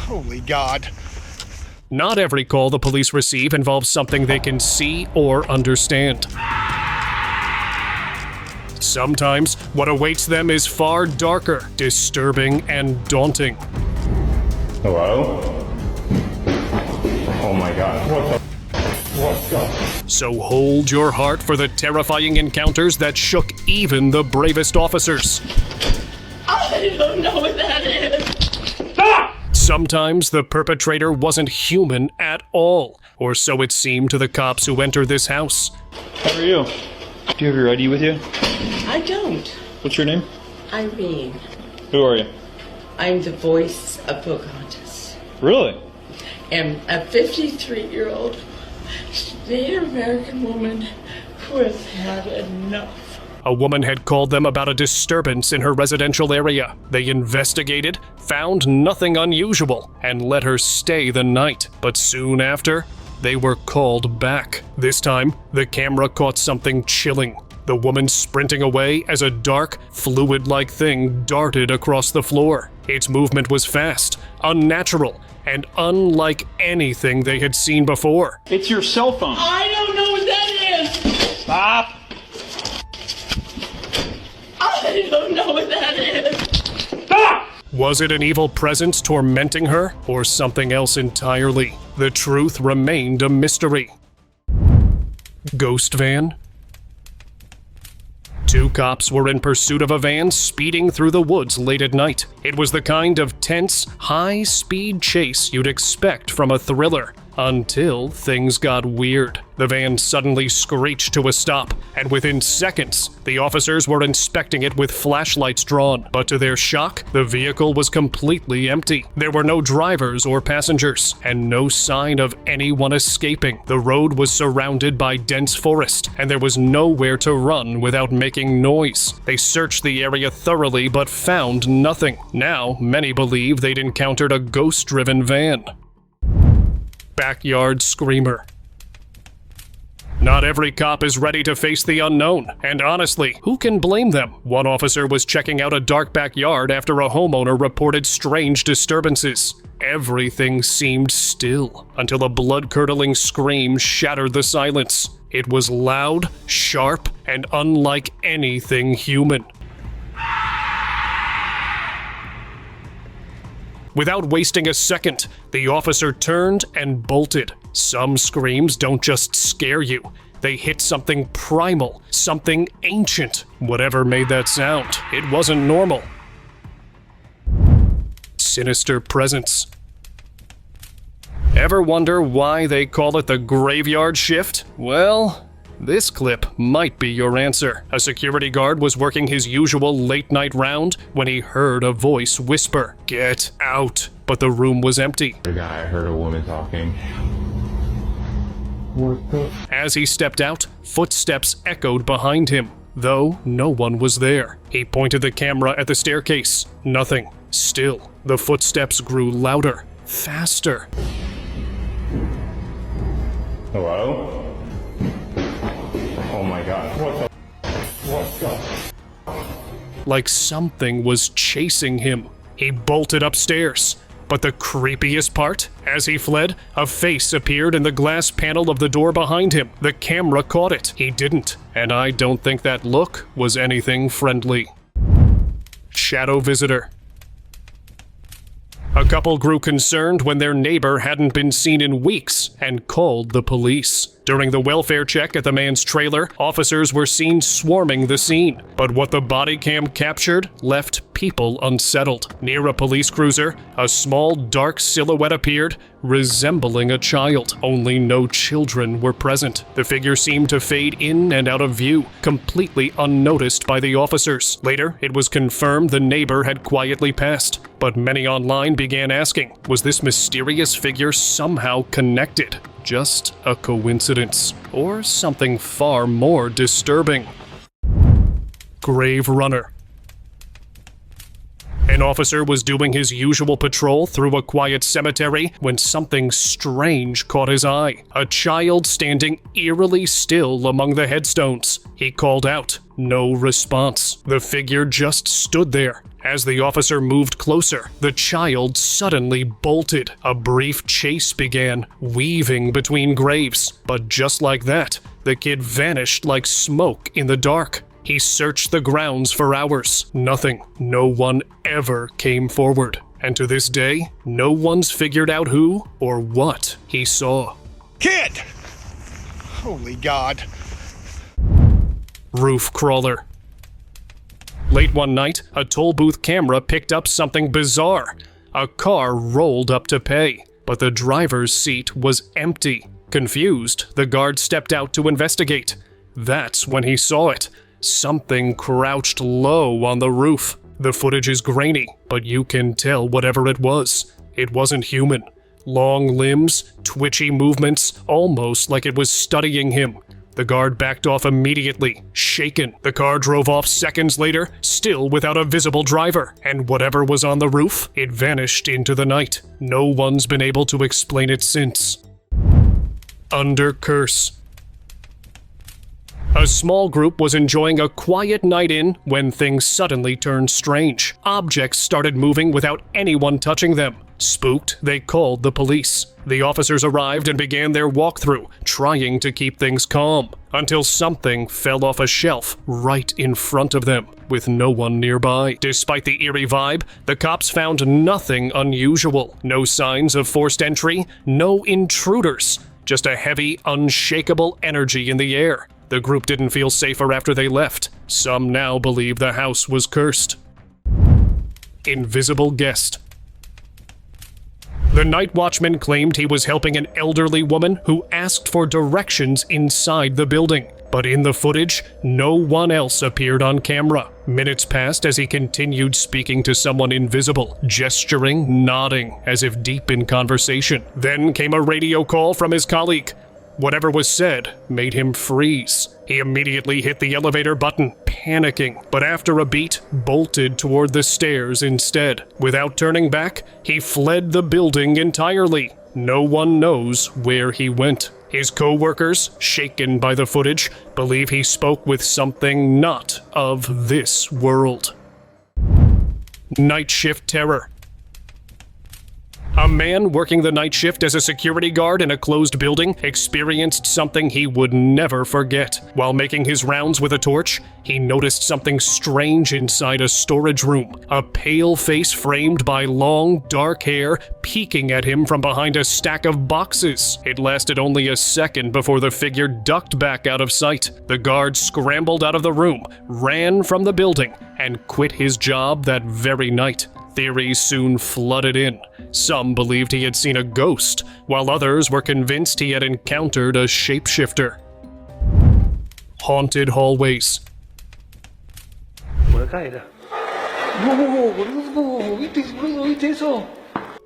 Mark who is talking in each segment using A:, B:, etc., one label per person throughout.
A: Holy God.
B: Not every call the police receive involves something they can see or understand. Sometimes, what awaits them is far darker, disturbing, and daunting.
C: Hello? Oh my God, what's up?
B: So hold your heart for the terrifying encounters that shook even the bravest officers.
D: I don't know what that is.
B: Sometimes the perpetrator wasn't human at all, or so it seemed to the cops who entered this house.
C: How are you? Do you have your ID with you?
D: I don't.
C: What's your name?
D: Irene.
C: Who are you?
D: I'm the voice of Pocahontas.
C: Really?
D: I'm a 53-year-old Native American woman who has had enough.
B: A woman had called them about a disturbance in her residential area. They investigated, found nothing unusual, and let her stay the night. But soon after, they were called back. This time, the camera caught something chilling. The woman sprinting away as a dark, fluid-like thing darted across the floor. Its movement was fast, unnatural, and unlike anything they had seen before.
C: It's your cell phone.
D: I don't know what that is.
C: Stop!
D: I don't know what that is.
C: Stop!
B: Was it an evil presence tormenting her, or something else entirely? The truth remained a mystery. Ghost van? Two cops were in pursuit of a van speeding through the woods late at night. It was the kind of tense, high-speed chase you'd expect from a thriller, until things got weird. The van suddenly screeched to a stop, and within seconds, the officers were inspecting it with flashlights drawn. But to their shock, the vehicle was completely empty. There were no drivers or passengers, and no sign of anyone escaping. The road was surrounded by dense forest, and there was nowhere to run without making noise. They searched the area thoroughly, but found nothing. Now, many believe they'd encountered a ghost-driven van. Backyard screamer. Not every cop is ready to face the unknown, and honestly, who can blame them? One officer was checking out a dark backyard after a homeowner reported strange disturbances. Everything seemed still, until a blood-curdling scream shattered the silence. It was loud, sharp, and unlike anything human. Without wasting a second, the officer turned and bolted. Some screams don't just scare you. They hit something primal, something ancient. Whatever made that sound, it wasn't normal. Sinister presence. Ever wonder why they call it the graveyard shift? Well, this clip might be your answer. A security guard was working his usual late-night round when he heard a voice whisper, "Get out!" But the room was empty.
C: The guy heard a woman talking. What the?
B: As he stepped out, footsteps echoed behind him, though no one was there. He pointed the camera at the staircase. Nothing. Still, the footsteps grew louder, faster.
C: Hello? Oh my God, what's up?
B: Like something was chasing him. He bolted upstairs. But the creepiest part? As he fled, a face appeared in the glass panel of the door behind him. The camera caught it. He didn't. And I don't think that look was anything friendly. Shadow visitor. A couple grew concerned when their neighbor hadn't been seen in weeks and called the police. During the welfare check at the man's trailer, officers were seen swarming the scene. But what the body cam captured left people unsettled. Near a police cruiser, a small dark silhouette appeared, resembling a child. Only no children were present. The figure seemed to fade in and out of view, completely unnoticed by the officers. Later, it was confirmed the neighbor had quietly passed. But many online began asking, was this mysterious figure somehow connected? Just a coincidence, or something far more disturbing? Grave runner. An officer was doing his usual patrol through a quiet cemetery when something strange caught his eye. A child standing eerily still among the headstones. He called out, No response. The figure just stood there. As the officer moved closer, the child suddenly bolted. A brief chase began, weaving between graves. But just like that, the kid vanished like smoke in the dark. He searched the grounds for hours. Nothing. No one ever came forward. And to this day, no one's figured out who or what he saw.
A: Kid! Holy God.
B: Roof crawler. Late one night, a toll booth camera picked up something bizarre. A car rolled up to pay, but the driver's seat was empty. Confused, the guard stepped out to investigate. That's when he saw it. Something crouched low on the roof. The footage is grainy, but you can tell whatever it was. It wasn't human. Long limbs, twitchy movements, almost like it was studying him. The guard backed off immediately, shaken. The car drove off seconds later, still without a visible driver. And whatever was on the roof, it vanished into the night. No one's been able to explain it since. Under curse. A small group was enjoying a quiet night in when things suddenly turned strange. Objects started moving without anyone touching them. Spooked, they called the police. The officers arrived and began their walkthrough, trying to keep things calm, until something fell off a shelf right in front of them, with no one nearby. Despite the eerie vibe, the cops found nothing unusual. No signs of forced entry, no intruders, just a heavy, unshakable energy in the air. The group didn't feel safer after they left. Some now believe the house was cursed. Invisible guest. The night watchman claimed he was helping an elderly woman who asked for directions inside the building. But in the footage, no one else appeared on camera. Minutes passed as he continued speaking to someone invisible, gesturing, nodding, as if deep in conversation. Then came a radio call from his colleague. Whatever was said made him freeze. He immediately hit the elevator button, panicking, but after a beat, bolted toward the stairs instead. Without turning back, he fled the building entirely. No one knows where he went. His co-workers, shaken by the footage, believe he spoke with something not of this world. Night shift terror. A man working the night shift as a security guard in a closed building experienced something he would never forget. While making his rounds with a torch, he noticed something strange inside a storage room. A pale face framed by long, dark hair peeking at him from behind a stack of boxes. It lasted only a second before the figure ducked back out of sight. The guard scrambled out of the room, ran from the building, and quit his job that very night. Theories soon flooded in. Some believed he had seen a ghost, while others were convinced he had encountered a shapeshifter. Haunted hallways.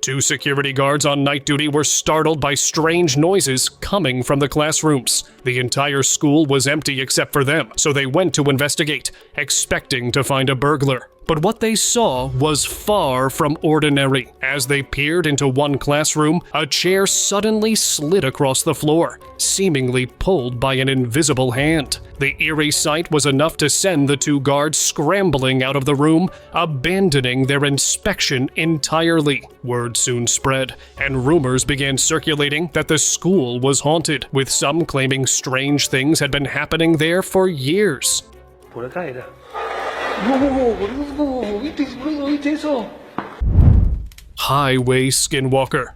B: Two security guards on night duty were startled by strange noises coming from the classrooms. The entire school was empty except for them, so they went to investigate, expecting to find a burglar. But what they saw was far from ordinary. As they peered into one classroom, a chair suddenly slid across the floor, seemingly pulled by an invisible hand. The eerie sight was enough to send the two guards scrambling out of the room, abandoning their inspection entirely. Word soon spread, and rumors began circulating that the school was haunted, with some claiming strange things had been happening there for years. Highway Skinwalker.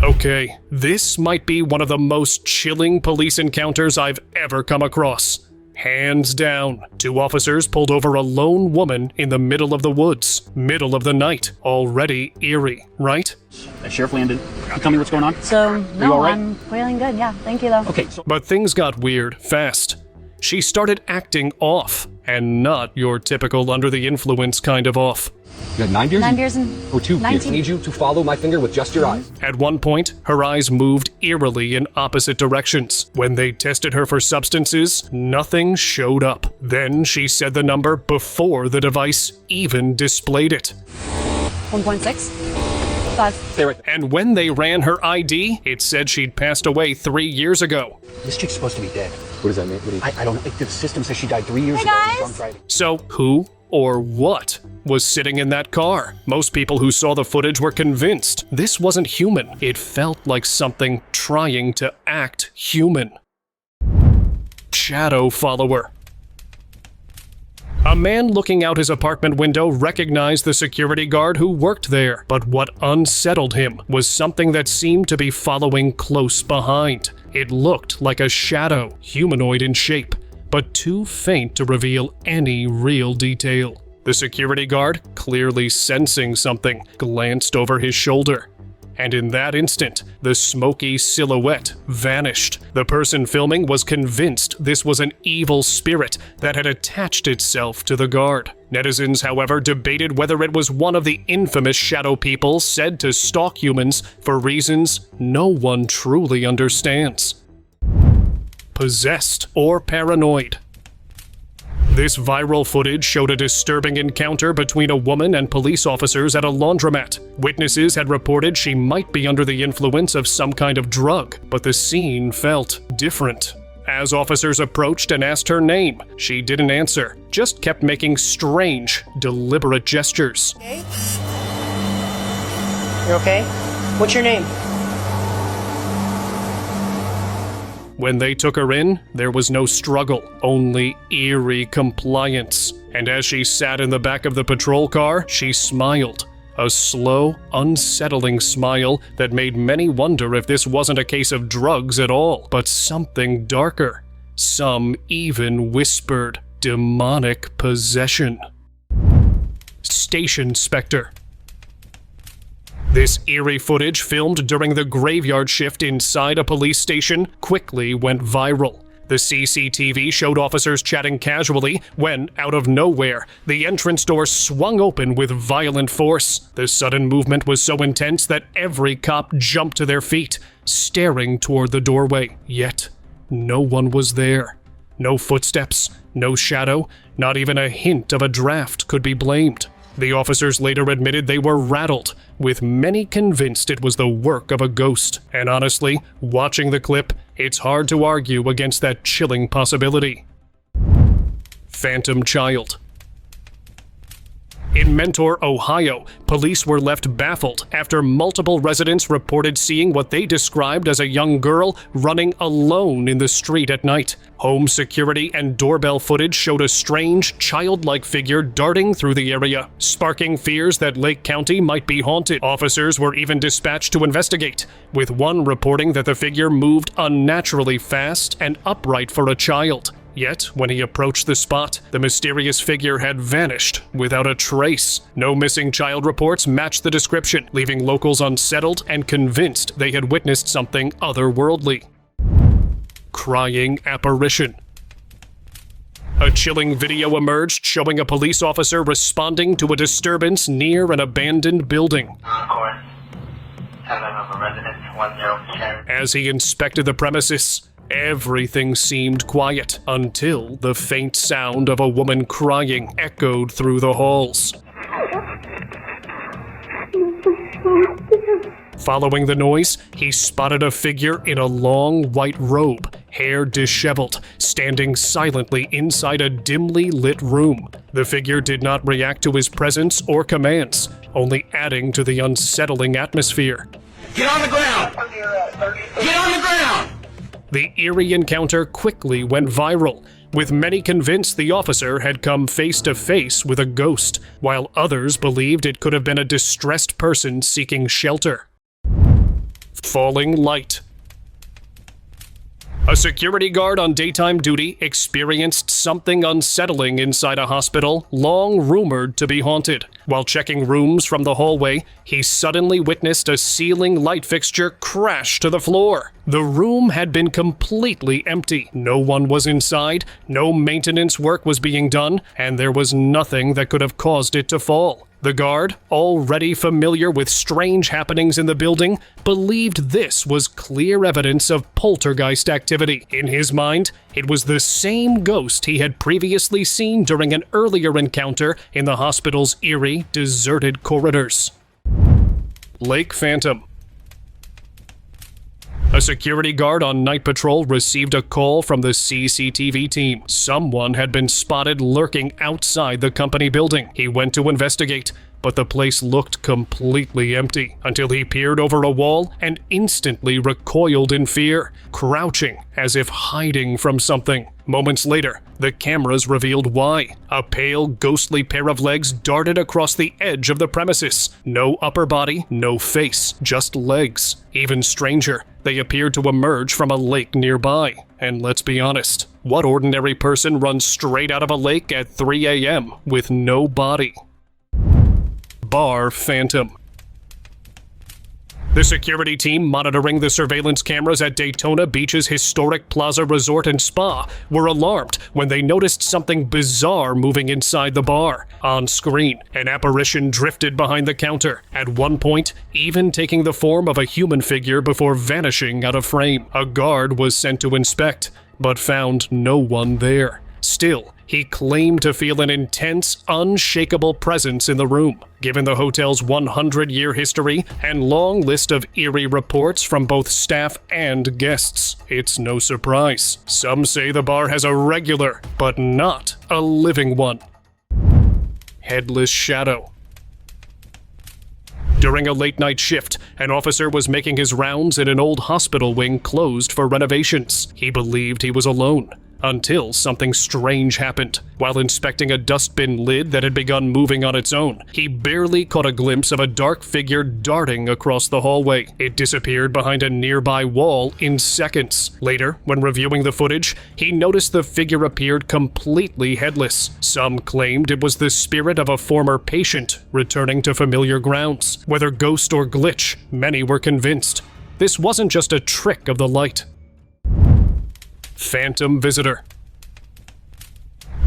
B: Okay, this might be one of the most chilling police encounters I've ever come across. Hands down. Two officers pulled over a lone woman in the middle of the woods. Middle of the night. Already eerie, right?
E: Sheriff Landon, can you tell me what's going on?
F: So, no,
E: all right?
F: I'm feeling good, yeah. Thank you, though.
E: Okay,
B: But things got weird fast. She started acting off, and not your typical under the influence kind of off.
G: You had 9 beers?
F: 9 beers and
G: Or 2 beers.
F: 19.
G: I need you to follow my finger with just your eyes.
B: At one point, her eyes moved eerily in opposite directions. When they tested her for substances, nothing showed up. Then she said the number before the device even displayed it.
F: 1.6. Trespass.
G: Stay right there.
B: And when they ran her ID, it said she'd passed away 3 years ago.
E: This chick's supposed to be dead.
G: What does that mean?
E: I don't know. The system says she died 3 years
F: Hey,
E: ago.
F: guys.
E: Drunk driving.
B: So who or what was sitting in that car? Most people who saw the footage were convinced this wasn't human. It felt like something trying to act human. Shadow follower. A man looking out his apartment window recognized the security guard who worked there, but what unsettled him was something that seemed to be following close behind. It looked like a shadow, humanoid in shape, but too faint to reveal any real detail. The security guard, clearly sensing something, glanced over his shoulder. And in that instant, the smoky silhouette vanished. The person filming was convinced this was an evil spirit that had attached itself to the guard. Netizens, however, debated whether it was one of the infamous shadow people said to stalk humans for reasons no one truly understands. Possessed or paranoid. This viral footage showed a disturbing encounter between a woman and police officers at a laundromat. Witnesses had reported she might be under the influence of some kind of drug, but the scene felt different. As officers approached and asked her name, she didn't answer, just kept making strange, deliberate gestures.
H: You okay? What's your name?
B: When they took her in, there was no struggle, only eerie compliance. And as she sat in the back of the patrol car, she smiled. A slow, unsettling smile that made many wonder if this wasn't a case of drugs at all, but something darker. Some even whispered demonic possession. Station Spectre. This eerie footage, filmed during the graveyard shift inside a police station, quickly went viral. The CCTV showed officers chatting casually when, out of nowhere, the entrance door swung open with violent force. The sudden movement was so intense that every cop jumped to their feet, staring toward the doorway. Yet, no one was there. No footsteps, no shadow, not even a hint of a draft could be blamed. The officers later admitted they were rattled, with many convinced it was the work of a ghost. And honestly, watching the clip, it's hard to argue against that chilling possibility. Phantom child. In Mentor, Ohio, police were left baffled after multiple residents reported seeing what they described as a young girl running alone in the street at night. Home security and doorbell footage showed a strange, childlike figure darting through the area, sparking fears that Lake County might be haunted. Officers were even dispatched to investigate, with one reporting that the figure moved unnaturally fast and upright for a child. Yet, when he approached the spot, the mysterious figure had vanished without a trace. No missing child reports matched the description, leaving locals unsettled and convinced they had witnessed something otherworldly. Crying apparition. A chilling video emerged showing a police officer responding to a disturbance near an abandoned building. As he inspected the premises, everything seemed quiet until the faint sound of a woman crying echoed through the halls. Following the noise, he spotted a figure in a long white robe, hair disheveled, standing silently inside a dimly lit room. The figure did not react to his presence or commands, only adding to the unsettling atmosphere.
I: Get on the ground! Get on the ground!
B: The eerie encounter quickly went viral, with many convinced the officer had come face to face with a ghost, while others believed it could have been a distressed person seeking shelter. Falling light. A security guard on daytime duty experienced something unsettling inside a hospital long rumored to be haunted. While checking rooms from the hallway, he suddenly witnessed a ceiling light fixture crash to the floor. The room had been completely empty. No one was inside, no maintenance work was being done, and there was nothing that could have caused it to fall. The guard, already familiar with strange happenings in the building, believed this was clear evidence of poltergeist activity. In his mind, it was the same ghost he had previously seen during an earlier encounter in the hospital's eerie, deserted corridors. Lake Phantom. A security guard on night patrol received a call from the CCTV team. Someone had been spotted lurking outside the company building. He went to investigate, but the place looked completely empty until he peered over a wall and instantly recoiled in fear, crouching as if hiding from something. Moments later, the cameras revealed why. A pale, ghostly pair of legs darted across the edge of the premises. No upper body, no face, just legs. Even stranger, they appeared to emerge from a lake nearby. And let's be honest, what ordinary person runs straight out of a lake at 3 a.m. with no body? Bar Phantom. The security team monitoring the surveillance cameras at Daytona Beach's historic Plaza Resort and Spa were alarmed when they noticed something bizarre moving inside the bar. On screen, an apparition drifted behind the counter, at one point even taking the form of a human figure before vanishing out of frame. A guard was sent to inspect, but found no one there. Still, he claimed to feel an intense, unshakable presence in the room. Given the hotel's 100-year history and long list of eerie reports from both staff and guests, it's no surprise. Some say the bar has a regular, but not a living one. Headless Shadow. During a late-night shift, an officer was making his rounds in an old hospital wing closed for renovations. He believed he was alone, until something strange happened. While inspecting a dustbin lid that had begun moving on its own, he barely caught a glimpse of a dark figure darting across the hallway. It disappeared behind a nearby wall in seconds. Later, when reviewing the footage, he noticed the figure appeared completely headless. Some claimed it was the spirit of a former patient returning to familiar grounds. Whether ghost or glitch, many were convinced this wasn't just a trick of the light. Phantom Visitor.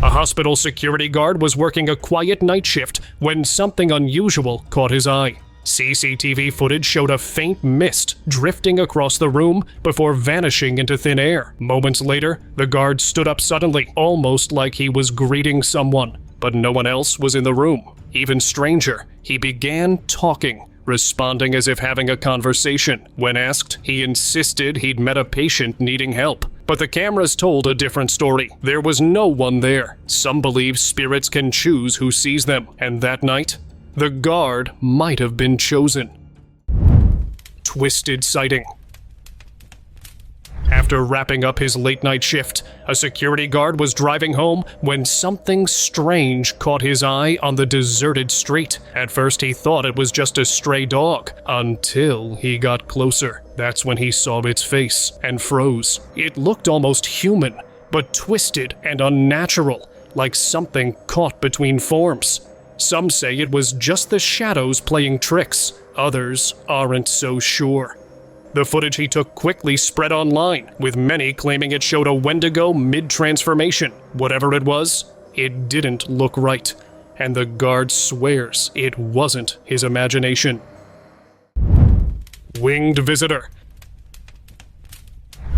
B: A hospital security guard was working a quiet night shift when something unusual caught his eye. CCTV footage showed a faint mist drifting across the room before vanishing into thin air. Moments later, the guard stood up suddenly, almost like he was greeting someone, but no one else was in the room. Even stranger, he began talking, responding as if having a conversation. When asked, he insisted he'd met a patient needing help. But the cameras told a different story. There was no one there. Some believe spirits can choose who sees them, and that night, the guard might have been chosen. Twisted sighting. After wrapping up his late-night shift, a security guard was driving home when something strange caught his eye on the deserted street. At first, he thought it was just a stray dog, until he got closer. That's when he saw its face and froze. It looked almost human, but twisted and unnatural, like something caught between forms. Some say it was just the shadows playing tricks. Others aren't so sure. The footage he took quickly spread online, with many claiming it showed a wendigo mid-transformation. Whatever it was, it didn't look right, and the guard swears it wasn't his imagination. Winged Visitor.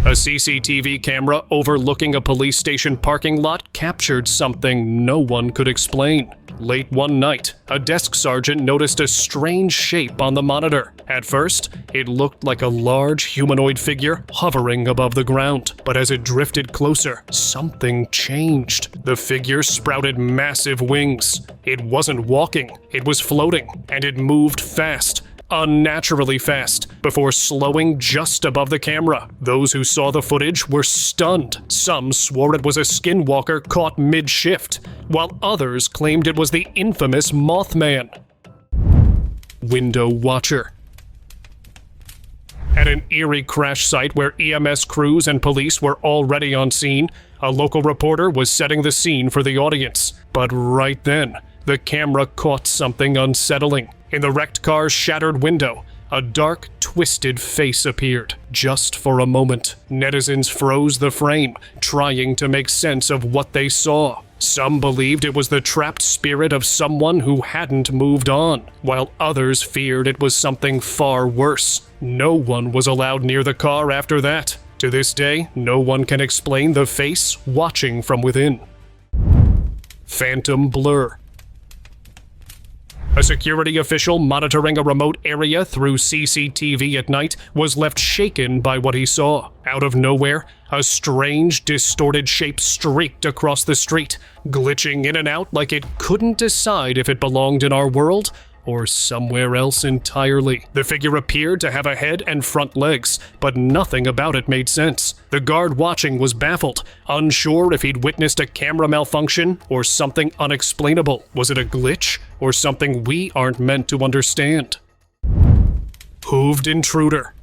B: A CCTV camera overlooking a police station parking lot captured something no one could explain. Late one night, a desk sergeant noticed a strange shape on the monitor. At first, it looked like a large humanoid figure hovering above the ground. But as it drifted closer, something changed. The figure sprouted massive wings. It wasn't walking, it was floating, and it moved fast. Unnaturally fast, before slowing just above the camera. Those who saw the footage were stunned. Some swore it was a Skinwalker caught mid-shift, while others claimed it was the infamous Mothman. Window Watcher. At an Eerie crash site where EMS crews and police were already on scene, a local reporter was setting the scene for the audience. But right then, the camera caught something unsettling. In the wrecked car's shattered window, a dark, twisted face appeared, just for a moment. Netizens froze the frame, trying to make sense of what they saw. Some believed it was the trapped spirit of someone who hadn't moved on, while others feared it was something far worse. No one was allowed near the car after that. To this day, no one can explain the face watching from within. Phantom Blur. A security official monitoring a remote area through CCTV at night was left shaken by what he saw. Out of nowhere, a strange, distorted shape streaked across the street, glitching in and out like it couldn't decide if it belonged in our world or somewhere else entirely. The figure appeared to have a head and front legs, but nothing about it made sense. The guard watching was baffled, unsure if he'd witnessed a camera malfunction or something unexplainable. Was it a glitch or something we aren't meant to understand? Hooved intruder.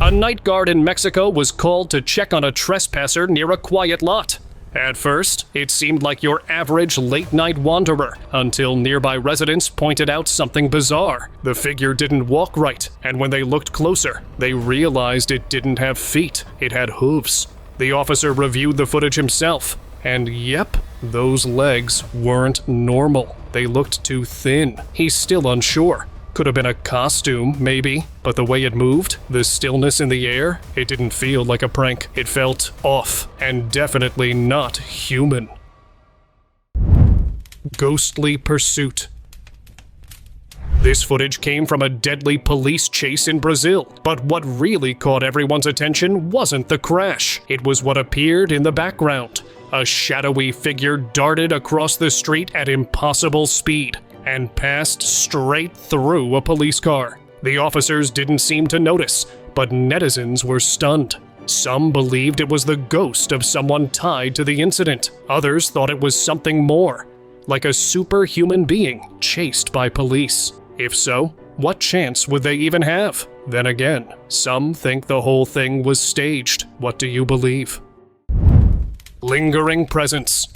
B: A night guard in Mexico was called to check on a trespasser near a quiet lot. At first, it seemed like your average late-night wanderer, until nearby residents pointed out something bizarre. The figure didn't walk right, and when they looked closer, they realized it didn't have feet. It had hooves. The officer reviewed the footage himself, and yep, those legs weren't normal. They looked too thin. He's still unsure. Could have been a costume, maybe, but the way it moved, the stillness in the air, it didn't feel like a prank. It felt off, and definitely not human. Ghostly pursuit. This footage came from a deadly police chase in Brazil, but what really caught everyone's attention wasn't the crash. It was what appeared in the background. A shadowy figure darted across the street at impossible speed and passed straight through a police car. The officers didn't seem to notice, but netizens were stunned. Some believed it was the ghost of someone tied to the incident. Others thought it was something more, like a superhuman being chased by police. If so, what chance would they even have? Then again, some think the whole thing was staged. What do you believe? Lingering presence.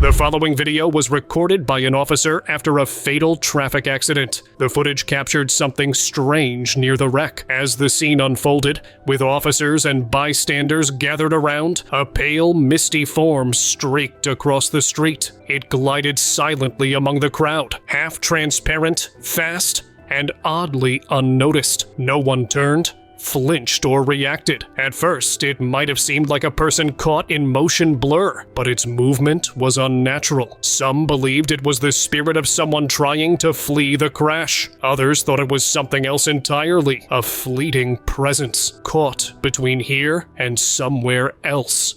B: The following video was recorded by an officer after a fatal traffic accident. The footage captured something strange near the wreck. As the scene unfolded, with officers and bystanders gathered around, a pale, misty form streaked across the street. It glided silently among the crowd, half transparent, fast, and oddly unnoticed. No one turned, flinched, or reacted. At first, it might have seemed like a person caught in motion blur, but its movement was unnatural. Some believed it was the spirit of someone trying to flee the crash. Others thought it was something else entirely, a fleeting presence caught between here and somewhere else.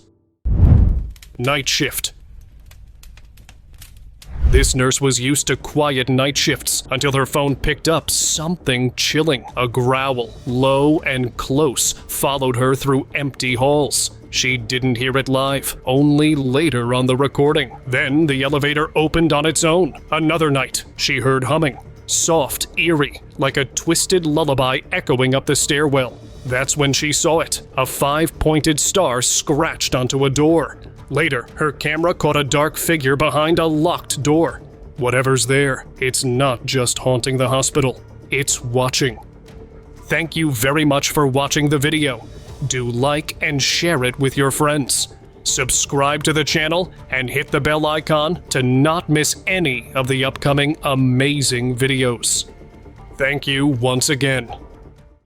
B: Night shift. This nurse was used to quiet night shifts until her phone picked up something chilling. A growl, low and close, followed her through empty halls. She didn't hear it live, only later on the recording. Then the elevator opened on its own. Another night, she heard humming. Soft, eerie, like a twisted lullaby echoing up the stairwell. That's when she saw it, a 5-pointed star scratched onto a door. Later, her camera caught a dark figure behind a locked door. Whatever's there, it's not just haunting the hospital, it's watching. Thank you very much for watching the video. Do like and share it with your friends. Subscribe to the channel and hit the bell icon to not miss any of the upcoming amazing videos. Thank you once again.